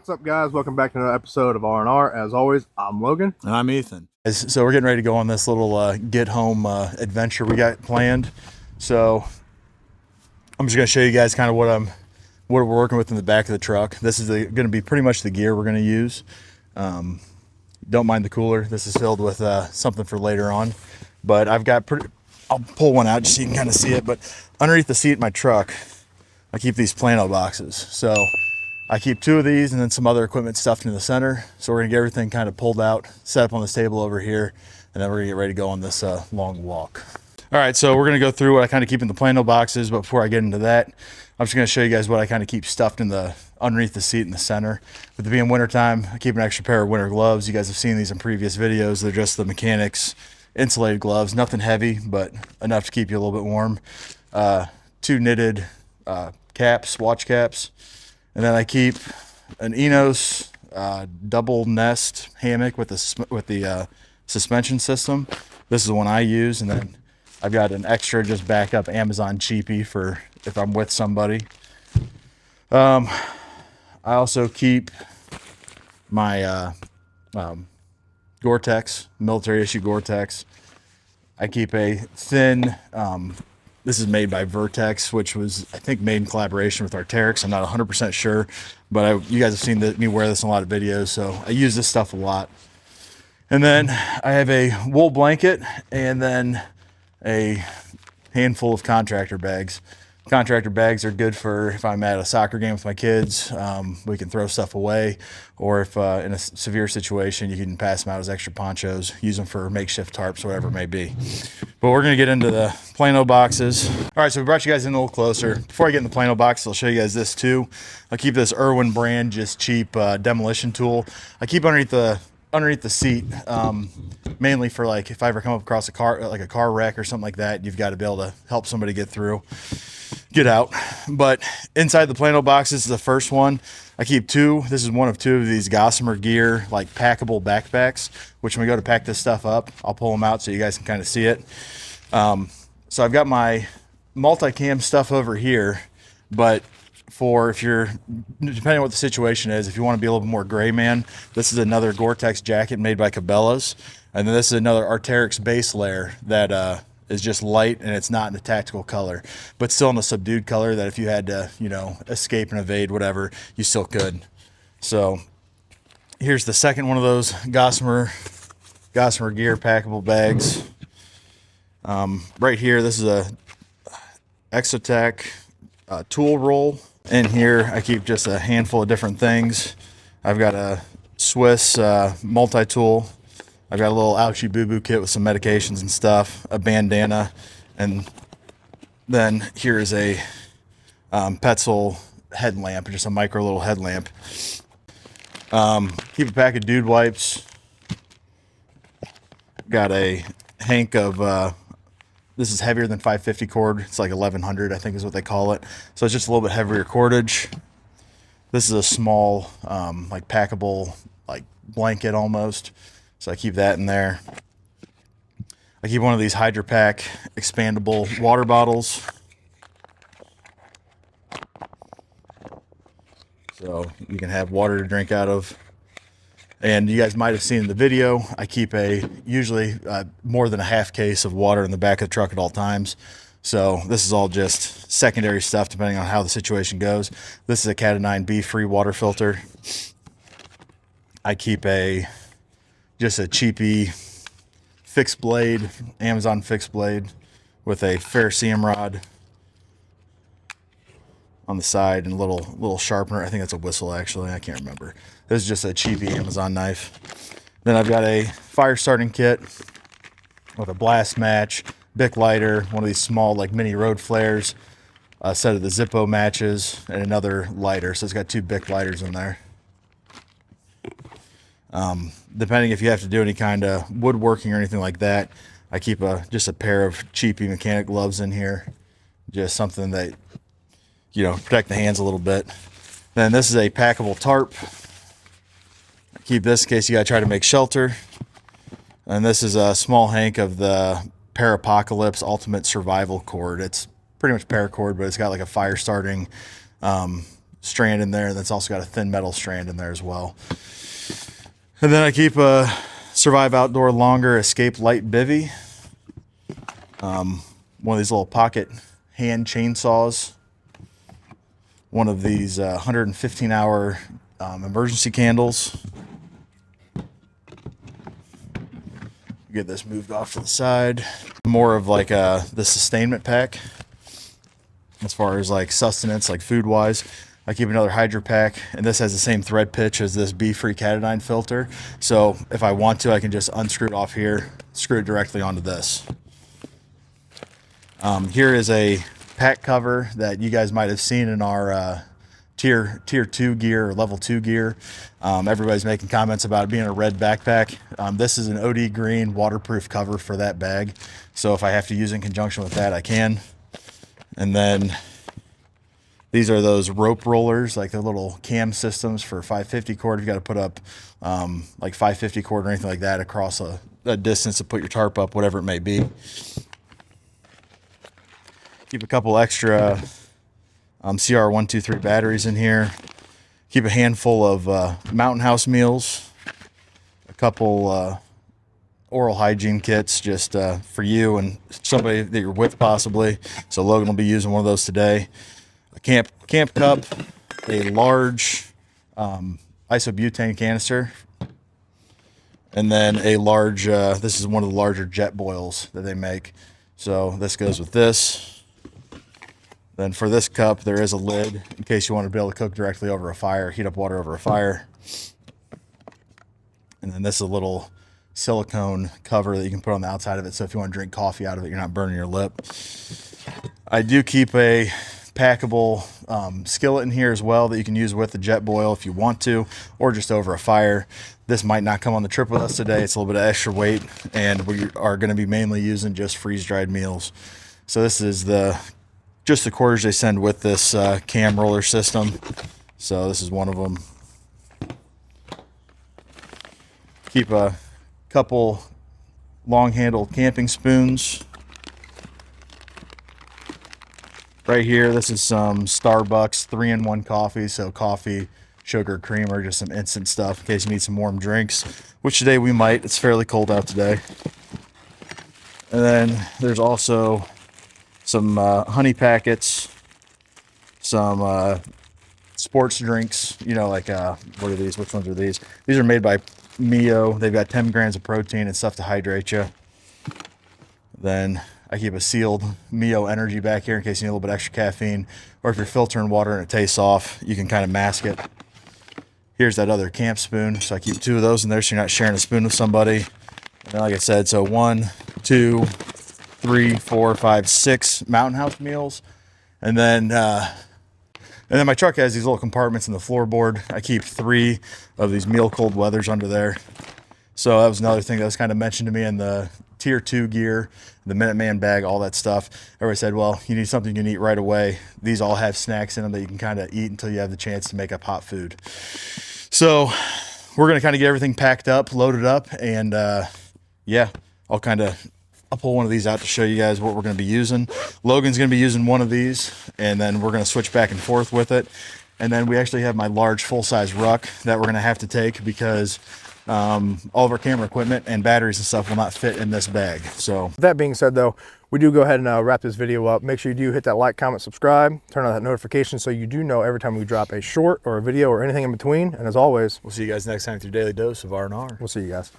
What's up, guys? Welcome back to another episode of R&R. As always, I'm Logan. And I'm Ethan. So we're getting ready to go on this little get home adventure we got planned. So I'm just going to show you guys kind of what we're working with in the back of the truck. This is going to be pretty much the gear we're going to use. Don't mind the cooler. This is filled with something for later on. But I'll pull one out just so you can kind of see it. But underneath the seat of my truck, I keep these Plano boxes. So I keep 2 of these and then some other equipment stuffed in the center. So we're gonna get everything kind of pulled out, set up on this table over here, and then we're gonna get ready to go on this long walk. All right, so we're gonna go through what I kind of keep in the Plano boxes, but before I get into that, I'm just gonna show you guys what I kind of keep stuffed in underneath the seat in the center. With it being wintertime, I keep an extra pair of winter gloves. You guys have seen these in previous videos. They're just the mechanics insulated gloves, nothing heavy, but enough to keep you a little bit warm. 2 knitted caps, watch caps. And then I keep an Enos double nest hammock with the suspension system. This is the one I use, and then I've got an extra just backup Amazon cheapie for if I'm with somebody. I also keep my Gore-Tex, military issue Gore-Tex. I keep a thin. This is made by Vertex, which was, I think, made in collaboration with Arc'teryx. I'm not 100% sure, but you guys have seen me wear this in a lot of videos, so I use this stuff a lot. And then I have a wool blanket and then a handful of contractor bags. Contractor bags are good for if I'm at a soccer game with my kids, we can throw stuff away, or if in a severe situation, you can pass them out as extra ponchos, use them for makeshift tarps, whatever it may be. But we're gonna get into the Plano boxes. All right, so we brought you guys in a little closer. Before I get in the Plano box, I'll show you guys this too. I keep this Irwin brand, just cheap demolition tool. I keep underneath the seat, mainly for like if I ever come up across a car, like a car wreck or something like that, you've got to be able to help somebody get out. But inside the Plano boxes is the first one. I keep 2. This is one of 2 of these Gossamer Gear like packable backpacks, which when we go to pack this stuff up, I'll pull them out so you guys can kind of see it. So I've got my multicam stuff over here, but for depending on what the situation is, if you want to be a little bit more gray man, this is another Gore-Tex jacket made by Cabela's. And then this is another Arc'teryx base layer that is just light, and it's not in a tactical color, but still in a subdued color that if you had to, escape and evade, whatever, you still could. So here's the second one of those Gossamer Gear packable bags. Right here, this is a Exotech tool roll. In here, I keep just a handful of different things. I've got a Swiss multi-tool. I've got a little ouchie boo-boo kit with some medications and stuff, a bandana, and then here is a Petzl headlamp, just a micro little headlamp. Keep a pack of dude wipes. Got a hank of, this is heavier than 550 cord. It's like 1100, I think is what they call it. So it's just a little bit heavier cordage. This is a small, like packable, like blanket almost. So I keep that in there. I keep one of these Hydra Pack expandable water bottles. So you can have water to drink out of. And you guys might have seen in the video, I keep usually more than a half case of water in the back of the truck at all times. So this is all just secondary stuff depending on how the situation goes. This is a Cat 9B free water filter. I keep just a cheapy fixed blade, Amazon fixed blade with a ferrocerium rod on the side and a little sharpener. I think that's a whistle actually, I can't remember. This is just a cheapy Amazon knife. Then I've got a fire starting kit with a blast match, Bic lighter, one of these small like mini road flares, a set of the Zippo matches, and another lighter. So it's got 2 Bic lighters in there. Depending if you have to do any kind of woodworking or anything like that, I keep just a pair of cheapy mechanic gloves in here. Just something that, protect the hands a little bit. Then this is a packable tarp. I keep this in case you gotta try to make shelter. And this is a small hank of the Parapocalypse Ultimate Survival Cord. It's pretty much paracord, but it's got like a fire starting strand in there. That's also got a thin metal strand in there as well. And then I keep a Survive Outdoor Longer Escape Light Bivy. One of these little pocket hand chainsaws. One of these 115-hour emergency candles. Get this moved off to the side. More of like the Sustainment pack as far as like sustenance, like food wise. I keep another Hydro pack, and this has the same thread pitch as this Be-Free Catadine filter. So if I want to, I can just unscrew it off here, screw it directly onto this. Here is a pack cover that you guys might have seen in our tier 2 gear or level 2 gear. Everybody's making comments about it being a red backpack. This is an OD green waterproof cover for that bag. So if I have to use it in conjunction with that, I can. And then these are those rope rollers, like the little cam systems for 550 cord. You've got to put up like 550 cord or anything like that across a distance to put your tarp up, whatever it may be. Keep a couple extra CR123 batteries in here. Keep a handful of Mountain House meals. A couple oral hygiene kits just for you and somebody that you're with possibly. So Logan will be using one of those today. A camp cup, a large isobutane canister, and then a large, this is one of the larger jet boils that they make. So this goes with this. Then for this cup, there is a lid in case you want to be able to cook directly over a fire, heat up water over a fire. And then this is a little silicone cover that you can put on the outside of it. So if you want to drink coffee out of it, you're not burning your lip. I do keep a packable skillet in here as well that you can use with the jet boil if you want to, or just over a fire. This might not come on the trip with us today. It's a little bit of extra weight, and we are going to be mainly using just freeze-dried meals. So this is just the quarters they send with this cam roller system. So this is one of them. Keep a couple long-handled camping spoons. Right here, this is some Starbucks 3-in-1 coffee. So coffee, sugar, creamer, just some instant stuff in case you need some warm drinks, which today we might. It's fairly cold out today. And then there's also some honey packets, some sports drinks, you know, like what are these? Which ones are these? These are made by Mio. They've got 10 grams of protein and stuff to hydrate you. Then I keep a sealed Mio Energy back here in case you need a little bit extra caffeine, or if you're filtering water and it tastes off, you can kind of mask it. Here's that other camp spoon. So I keep 2 of those in there so you're not sharing a spoon with somebody. And then, like I said, so 1, 2, 3, 4, 5, 6 Mountain House meals. And then my truck has these little compartments in the floorboard. I keep 3 of these meal cold weathers under there. So that was another thing that was kind of mentioned to me in the tier 2 gear, the Minuteman bag, all that stuff. Everybody said, well, you need something you can eat right away. These all have snacks in them that you can kind of eat until you have the chance to make up hot food. So we're going to kind of get everything packed up, loaded up, and yeah, I'll pull one of these out to show you guys what we're going to be using. Logan's going to be using one of these, and then we're going to switch back and forth with it. And then we actually have my large full-size ruck that we're going to have to take because all of our camera equipment and batteries and stuff will not fit in this bag. So With that being said though, we do go ahead and wrap this video up. Make sure you do hit that like, comment, subscribe, turn on that notification so you do know every time we drop a short or a video or anything in between. And as always, we'll see you guys next time with your daily dose of R&R. We'll see you guys.